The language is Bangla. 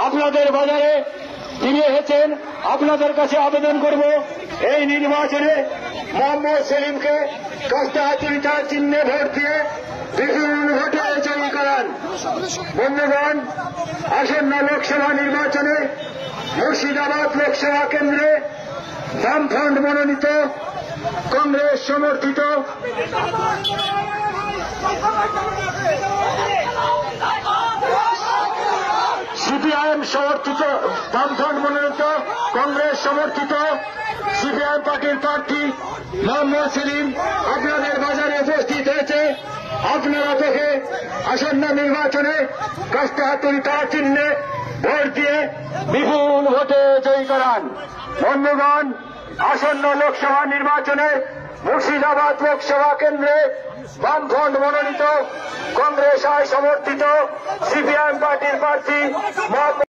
আপনাদের বাজারে তিনি এসেছেন। আপনাদের কাছে আবেদন করব, এই নির্বাচনে মোহাম্মদ সেলিমকে কাস্টা হাতুড়িটার চিহ্নে ভোট দিয়ে বিপুল ভোটে জয়ী করান। বন্ধুগণ, আসন্ন লোকসভা নির্বাচনে মুর্শিদাবাদ লোকসভা কেন্দ্রে বামফ্রন্ট মনোনীত কংগ্রেস সমর্থিত সিপিআইএম সমর্থিত বামফ্রন্ট মনোনীত কংগ্রেস সমর্থিত সিপিআইএম পার্টির প্রার্থী মোহাম্মদ সেলিম আপনাদের বাজারে উপস্থিত হয়েছে। আপনারা তাকে আসন্ন নির্বাচনে কাস্টা হাতুড়ি তার চিহ্নে ভোট দিয়ে বিপুল ভোটে জয়ী করান। বন্ধুগণ, আসন্ন লোকসভা নির্বাচনে মুর্শিদাবাদ লোকসভা কেন্দ্রে বামফ্রন্ট মনোনীত কংগ্রেস সমর্থিত সিপিআইএম পার্টির প্রার্থী